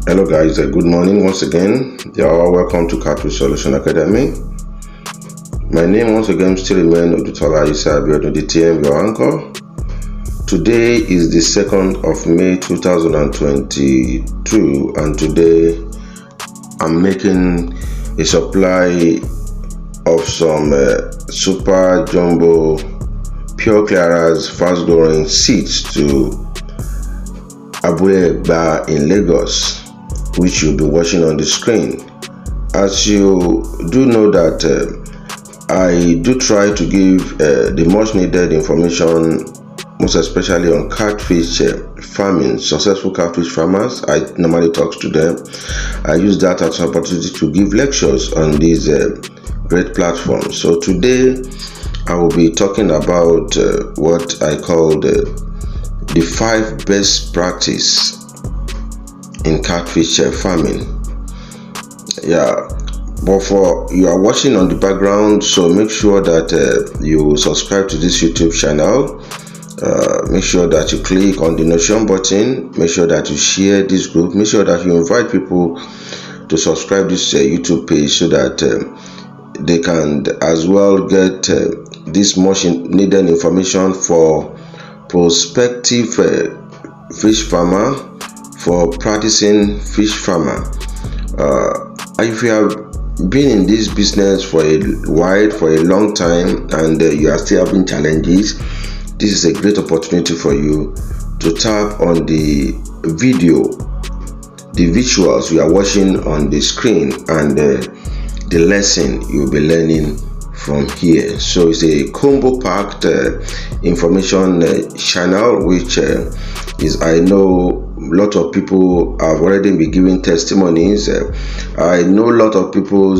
Hello guys, good morning once again. You are welcome to Catfish Solution Academy. My name once again still remains Odutola Abule, the TM, your anchor. Today is the 2nd of May 2022 and today I'm making a supply of some super jumbo pure clearance fast growing seeds to Abule Egba in Lagos, which you'll be watching on the screen. As you do know that I do try to give the much needed information, most especially on catfish farming, successful catfish farmers. I normally talk to them. I use that as an opportunity to give lectures on these great platforms. So today I will be talking about what I call the 5 best practice in catfish farming. But for you are watching on the background, so make sure that you subscribe to this YouTube channel. Make sure that you click on the notification button. Make sure that you share this group. Make sure that you invite people to subscribe this YouTube page so that they can as well get this much needed information for prospective fish farmer, for practicing fish farmer. If you have been in this business for a while, for a long time, and you are still having challenges, this is a great opportunity for you to tap on the video, the visuals you are watching on the screen, and the lesson you'll be learning from here. So it's a combo packed information channel, which is, I know a lot of people have already been giving testimonies. I know a lot of people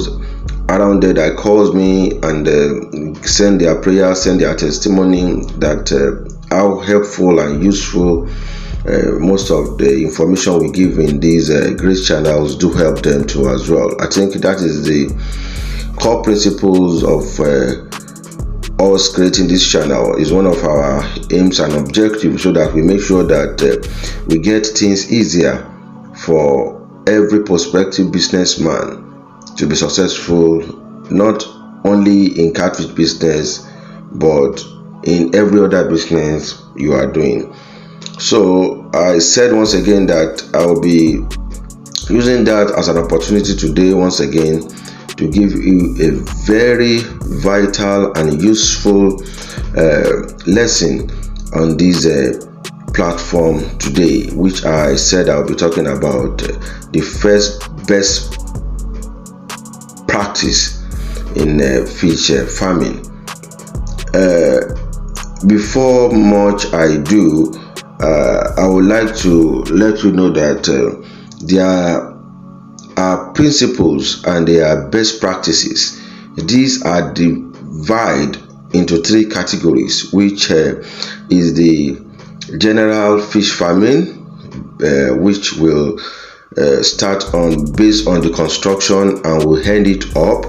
around there that calls me and send their prayers, send their testimony, that how helpful and useful most of the information we give in these great channels do help them too as well. I think that is the core principles of us creating this channel. Is one of our aims and objectives, so that we make sure that we get things easier for every prospective businessman to be successful, not only in catfish business but in every other business you are doing. So I said once again that I will be using that as an opportunity today once again to give you a very vital and useful lesson on this platform today, which I said I'll be talking about the first best practice in fish farming. Before much I do, I would like to let you know that there are principles and there are best practices. These are divided into 3 categories, which is the general fish farming, which will start on based on the construction and will end it up.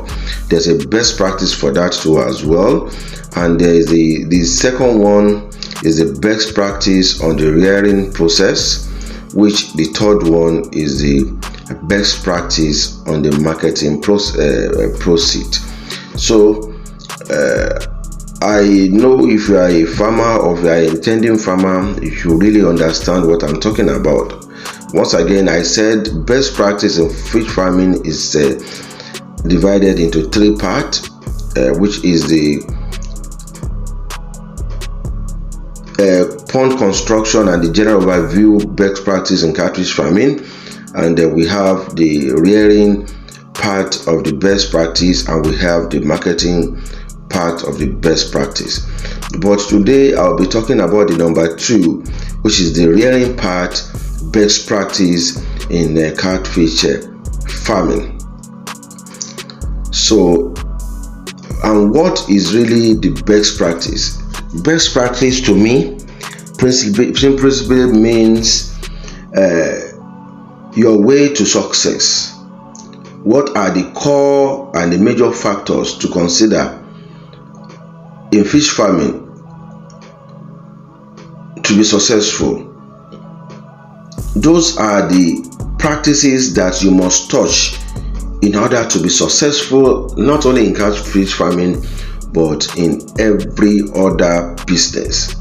There's a best practice for that too as well, and there is the second one is the best practice on the rearing process, which the third one is the best practice on the marketing proceed. So I know if you are a farmer or if you are an intending farmer, you should really understand what I'm talking about. Once again, I said best practice in fish farming is divided into 3 parts, which is the pond construction and the general overview best practice in catfish farming, and then we have the rearing part of the best practice, and we have the marketing part of the best practice. But today I'll be talking about the number 2, which is the rearing part best practice in catfish farming. So, and what is really the best practice? Best practice to me principally means your way to success. What are the core and the major factors to consider in fish farming to be successful? Those are the practices that you must touch in order to be successful, not only in catfish farming but in every other business.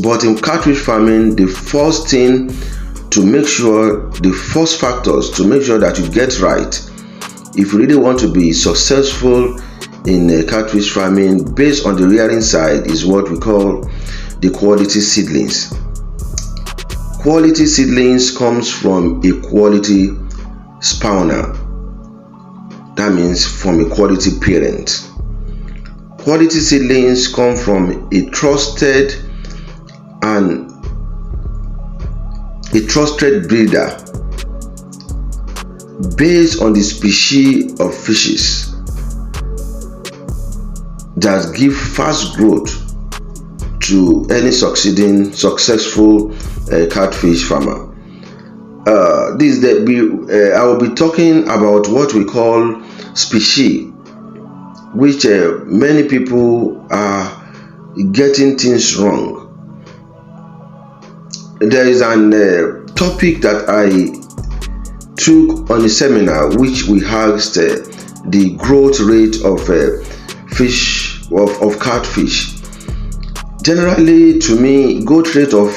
But in catfish farming, the first thing to make sure, the first factors to make sure that you get right, if you really want to be successful in catfish farming based on the rearing side, is what we call the quality seedlings. Quality seedlings comes from a quality spawner. That means from a quality parent. Quality seedlings come from a trusted breeder based on the species of fishes that give fast growth to any successful catfish farmer. I will be talking about what we call species, which many people are getting things wrong. There is an topic that I took on a seminar which we asked the growth rate of catfish. Generally, to me, growth rate of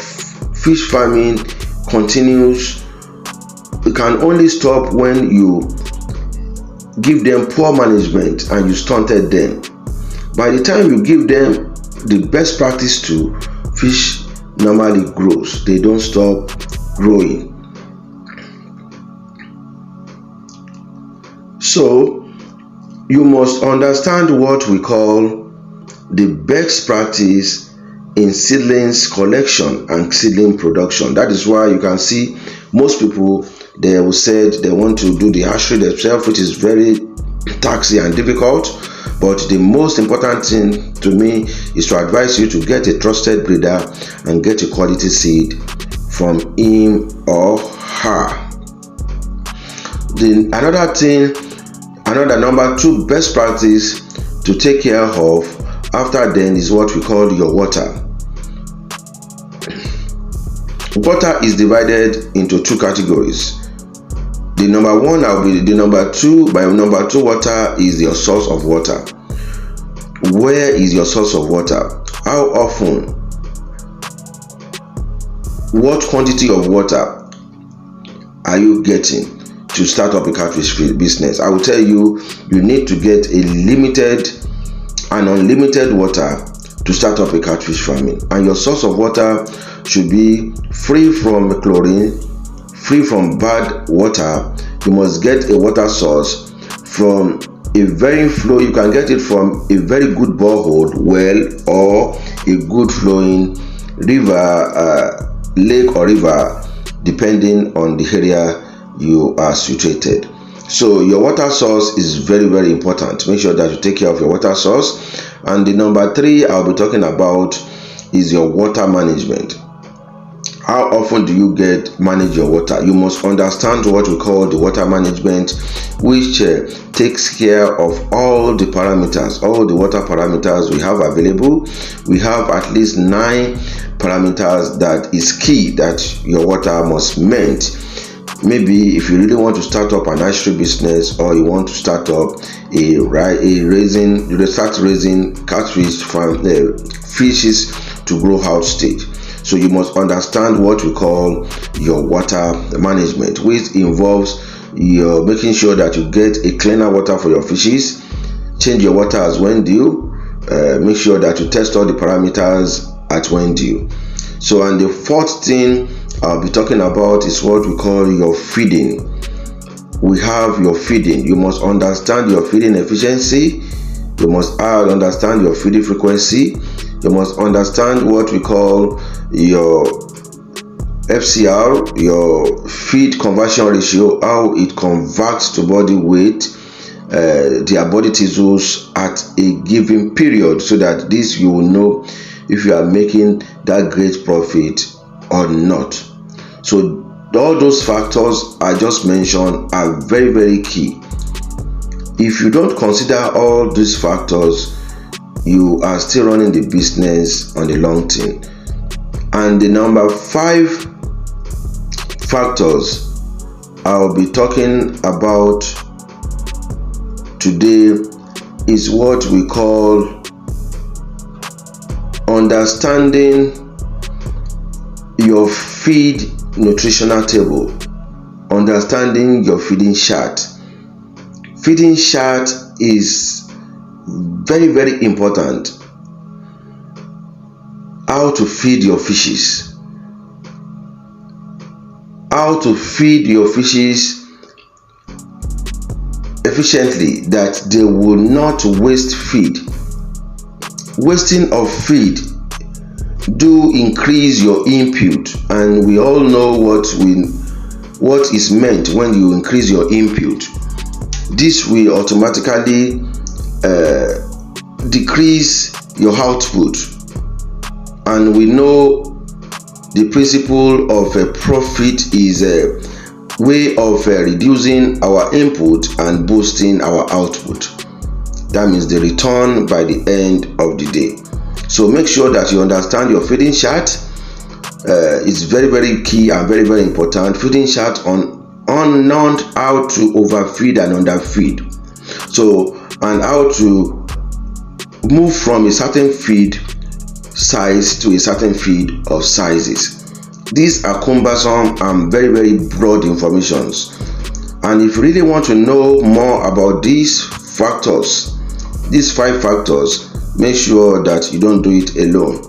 fish farming continues. It can only stop when you give them poor management and you stunted them. By the time you give them the best practice to, fish normally grows. They don't stop growing. So you must understand what we call the best practice in seedlings collection and seedling production. That is why you can see most people, they will say they want to do the hatchery themselves, which is very taxing and difficult. But the most important thing to me is to advise you to get a trusted breeder and get a quality seed from him or her. Another number 2 best practice to take care of after then is what we call your water. Water is divided into 2 categories. The number 1 the number 2. By number 2, water is your source of water. Where is your source of water? How often? What quantity of water are you getting to start up a catfish business? I will tell you, you need to get a limited and unlimited water to start up a catfish farming. And your source of water should be free from chlorine, free from bad water. You must get a water source from a very flow. You can get it from a very good borehole well or a good flowing river, lake or river, depending on the area you are situated. So your water source is very, very important. Make sure that you take care of your water source. And the number 3 I'll be talking about is your water management. How often do you manage your water? You must understand what we call the water management, which takes care of all the parameters, all the water parameters we have available. We have at least 9 parameters that is key that your water must meet. Maybe if you really want to start up an hatchery business, or you want to start up raising catfish farm, fishes to grow out stage. So you must understand what we call your water management, which involves your making sure that you get a cleaner water for your fishes, change your water as when due, make sure that you test all the parameters at when due. So, and the 4th thing I'll be talking about is what we call your feeding. We have your feeding. You must understand your feeding efficiency. You must understand your feeding frequency. You must understand what we call your FCR, your feed conversion ratio, how it converts to body weight, their body tissues at a given period, so that this you will know if you are making that great profit or not. So all those factors I just mentioned are very, very key. If you don't consider all these factors, you are still running the business on the long term. And the number 5 factors I'll be talking about today is what we call understanding your feed nutritional table, understanding your feeding chart. Feeding chart is very, very important. How to feed your fishes. How to feed your fishes efficiently that they will not waste feed. Wasting of feed do increase your input, and we all know what is meant when you increase your input. This will automatically decrease your output, and we know the principle of a profit is a way of reducing our input and boosting our output. That means the return by the end of the day. So make sure that you understand your feeding chart. It's very, very key and very, very important. Feeding chart on how to overfeed and underfeed. So, and how to move from a certain feed size to a certain feed of sizes. These are cumbersome and very, very broad informations. And if you really want to know more about these factors, these 5 factors, make sure that you don't do it alone.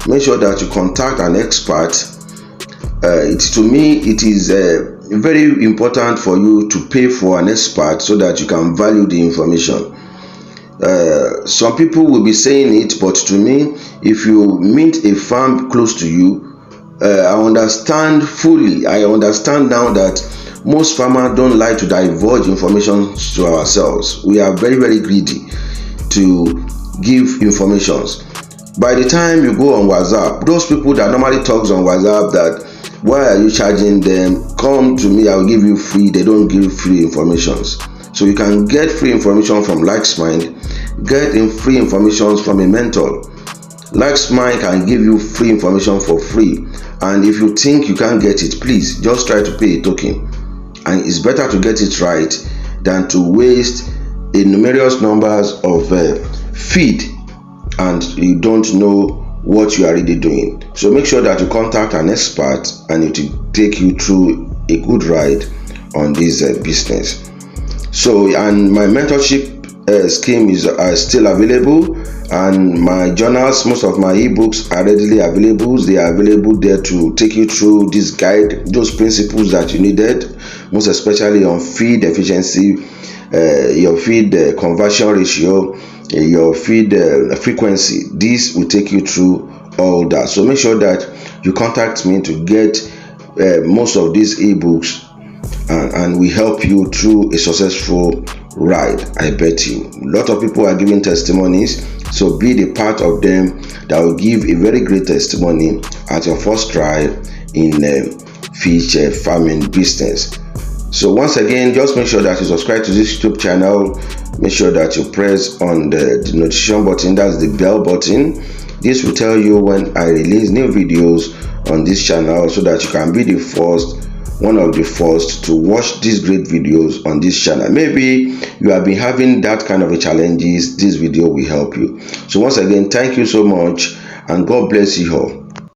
Make sure that you contact an expert. To me, it is very important for you to pay for an expert so that you can value the information. Some people will be saying it, but to me, if you meet a farm close to you, I understand fully. I understand now that most farmers don't like to divulge information to ourselves. We are very, very greedy to give informations. By the time you go on WhatsApp, those people that normally talks on WhatsApp that why are you charging them, come to me, I'll give you free. They don't give free informations. So you can get free information from LikesMind, get free information from a mentor. LikesMind can give you free information for free, and if you think you can't get it, please just try to pay a token. And it's better to get it right than to waste a numerous numbers of feed and you don't know what you are really doing. So make sure that you contact an expert and it will take you through a good ride on this business. So, and my mentorship scheme is still available, and my journals, most of my ebooks are readily available. They are available there to take you through this guide, those principles that you needed, most especially on feed efficiency, your feed conversion ratio, your feed frequency. This will take you through all that. So make sure that you contact me to get most of these ebooks, and we help you through a successful ride. I bet you a lot of people are giving testimonies, so be the part of them that will give a very great testimony at your first try in fish farming business. So once again, just make sure that you subscribe to this YouTube channel. Make sure that you press on the notification button, that's the bell button. This will tell you when I release new videos on this channel, so that you can be the first, one of the first to watch these great videos on this channel. Maybe you have been having that kind of a challenges, this video will help you. So once again, thank you so much, and God bless you all.